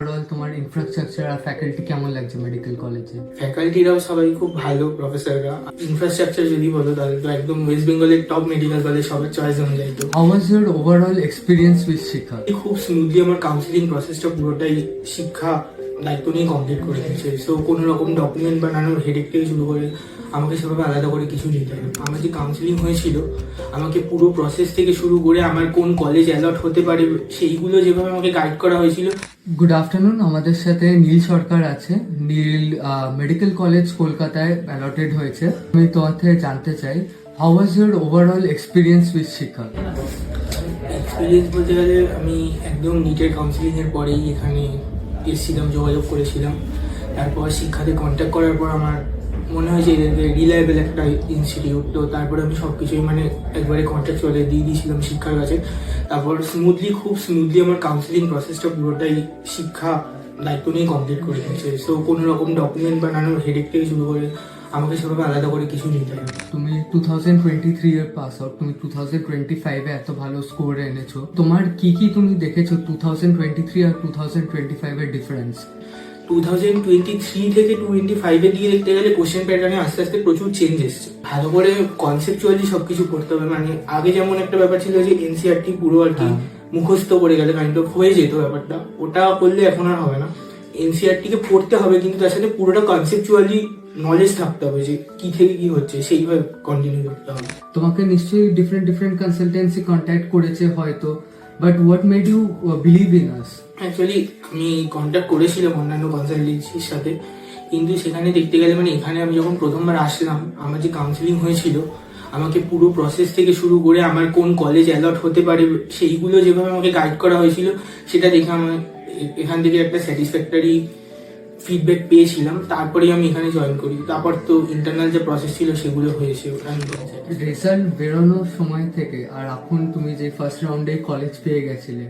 Overall তোমার infrastructure আর faculty কেমন লাগছে মেডিকেল কলেজে? ফ্যাকাল্টিরাও সবাই খুব ভালো, প্রফেসররা। ইনফ্রাস্ট্রাকচার যদি বলো তাহলে তো একদম ওয়েস্ট বেঙ্গলের টপ মেডিকেল কলেজ, সবার চয়েস অনুযায়ী। তো how was your overall experience with শিক্ষা? খুব স্মুথলি আমার কাউন্সিলিং প্রসেসটা পুরোটাই শিক্ষা দায়িত্ব নিয়ে কমপ্লিট করে দিচ্ছে। সো কোনো রকম ডকুমেন্ট বানানোর হেডেক থেকে শুরু করে আমাকে সেভাবে আলাদা করে কিছু দিতে হয় না। আমার যে কাউন্সিলিং হয়েছিল, আমাকে পুরো প্রসেস থেকে শুরু করে আমার কোন কলেজ অ্যালট হতে পারে সেইগুলো যেভাবে আমাকে গাইড করা হয়েছিল। গুড আফটারনুন, আমাদের সাথে নীল সরকার আছে। নীল মেডিকেল কলেজ কলকাতায় অ্যালটেড হয়েছে। আমি তোমার থেকে জানতে চাই, how was your overall experience with শিক্ষা? এক্সপিরিয়েন্স বলতে গেলে আমি একদম নিটের কাউন্সিলিংয়ের পরেই এখানে এসেছিলাম, যোগাযোগ করেছিলাম। তারপর শিক্ষাতে কন্ট্যাক্ট করার পর আমার মনে হয়েছে এদেরকে রিলায়েবল একটা ইনস্টিটিউট। তো তারপরে আমি সব কিছুই একবারে কন্ট্যাক্ট চলে দিয়ে দিয়েছিলাম শিক্ষার কাছে। তারপর খুব স্মুথলি আমার কাউন্সিলিং প্রসেসটা পুরোটাই শিক্ষা দায়িত্ব নিয়ে কমপ্লিট করে দিয়েছে। সো কোনো রকম ডকুমেন্ট বানানোর হেডেক থেকে শুরু করে আমাকে সেভাবে আলাদা করে কিছু নিতে হয়। তুমি 2023 এর পাস আউট, তুমি 2025 এ এত ভালো স্কোর এনেছো। তোমার কি তুমি দেখেছো 2023 আর 2025 এর ডিফারেন্স? 2023 থেকে 25 এর দিকে দেখতে গেলে কোশ্চেন প্যাটার্নে আস্তে আস্তে প্রচুর চেঞ্জ এসছে। ভালো করে কনসেপচুয়ালি সবকিছু পড়তে হবে। আগে যেমন একটা ব্যাপার ছিল যে এনসিআরটি পুরো আর কি মুখস্থ করে গেলে কাইন্ড অফ হয়ে যেত ব্যাপারটা, ওটা করলে এখন আর হবে না। এনসিআরটি কে পড়তে হবে, কিন্তু তার সাথে পুরোটা কনসেপচুয়ালি নলেজ থাকতে হবে যে কি থেকে কি হচ্ছে, সেইভাবে কন্টিনিউ করতে হবে। তোমাকে নিশ্চয়ই ডিফারেন্ট কনসালটেন্সি কন্ট্যাক্ট করেছে হয়তো, but what made you believe in us? Actually আমি কন্ট্যাক্ট করেছিলাম অন্যান্য কনসালটেন্সির সাথে, কিন্তু সেখানে দেখতে গেলে এখানে আমি যখন প্রথমবার আসলাম, আমার যে কাউন্সিলিং হয়েছিল, আমাকে পুরো প্রসেস থেকে শুরু করে আমার কোন কলেজ অ্যালট হতে পারে সেইগুলো যেভাবে আমাকে গাইড করা হয়েছিল, সেটা দেখে আমার এখান থেকে একটা স্যাটিসফ্যাক্টরি ফিডব্যাক পেয়েছিলাম। তারপরেই আমি এখানে জয়েন করি। তারপর তো ইন্টারনাল যে প্রসেস ছিল সেগুলো হয়েছে। রেজাল্ট বেরোনোর সময় থেকে আর এখন তুমি যে ফার্স্ট রাউন্ডে কলেজ পেয়ে গেছিলে,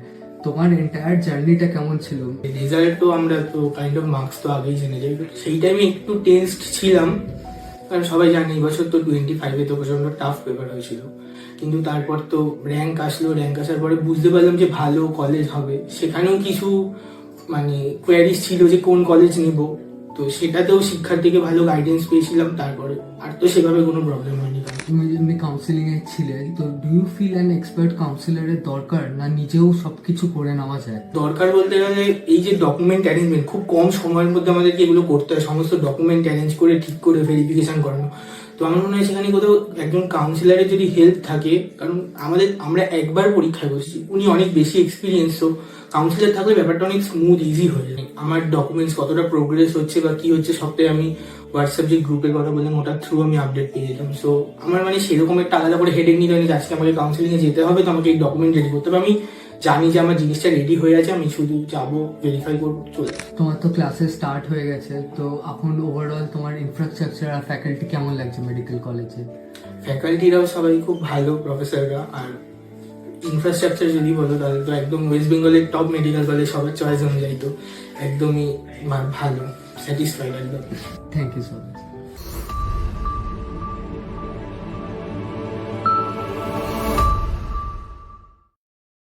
তোমার এন্টায়ার জার্নিটা কেমন ছিল? রেজাল্ট তো আমরা তো কাইন্ড অফ মার্কস তো আগেই জেনে যাই, সেই টাইমে একটু টেনসড ছিলাম, কারণ সবাই জানে এই বছর তো 25-এ তো প্রচন্ড টাফ পেপার হয়েছিল। কিন্তু তারপর তো র্যাঙ্ক আসলো, র্যাঙ্ক আসার পরে বুঝতে পারলাম যে ভালো কলেজ হবে। সেখানেও কিছু কোয়ারিজ ছিল যে কোন কলেজ নিব, তো সেটাতেও শিক্ষার থেকে ভালো গাইডেন্স পেয়েছিলাম। তারপরে আর তো সেভাবে কোনো প্রবলেম হয়নি। তুমি যেমনি কাউন্সিলিং এ ছিলে, তো do you feel an expert কাউন্সিলরের দরকার, না নিজেও সবকিছু করে নেওয়া যায়? দরকার বলতে গেলে এই যে ডকুমেন্ট অ্যারেঞ্জমেন্ট, খুব কম সময়ের মধ্যে আমাদেরকে এগুলো করতে হয়, সমস্ত ডকুমেন্ট অ্যারেঞ্জ করে ঠিক করে ভেরিফিকেশন করানো। তো আমার মনে হয় সেখানে কোথাও একজন কাউন্সিলরের যদি হেল্প থাকে, কারণ আমরা একবার পরীক্ষায় বসছি, উনি অনেক বেশি এক্সপিরিয়েন্স, তো কাউন্সিলর থাকলে ব্যাপারটা অনেক স্মুথ ইজি হয়ে যায়। আমার ডকুমেন্টস কতটা প্রোগ্রেস হচ্ছে বা কি হচ্ছে সবটাই আমি হোয়াটসঅ্যাপ যে গ্রুপের কথা বললাম ওটার থ্রু আমি আপডেট পেয়ে যেতাম। সো আমার সেরকম একটা আলাদা করে হেডেক নিতে হয়নি, আজকে আমাকে কাউন্সিলিং এ যেতে হবে, তো আমাকে এই ডকুমেন্ট রেডি করতে হবে। আমি জানি যে আমার জিনিসটা রেডি হয়ে আছে, আমি শুধু যাবো, ভেরিফাই করবো, চলে যাবো। তোমার তো ক্লাসে স্টার্ট হয়ে গেছে, তো এখন ওভারঅল তোমার ইনফ্রাস্ট্রাকচার আর ফ্যাকাল্টি কেমন লাগছে মেডিকেল কলেজে? ফ্যাকাল্টিরাও সবাই খুব ভালো, প্রফেসররা। আর ইনফ্রাস্ট্রাকচার যদি বলো তাহলে তো একদম ওয়েস্ট বেঙ্গলের টপ মেডিকেল কলেজ, সবার চয়েস অনুযায়ী। তো একদমই ভালো, স্যাটিসফাইড একদম। Thank you so much.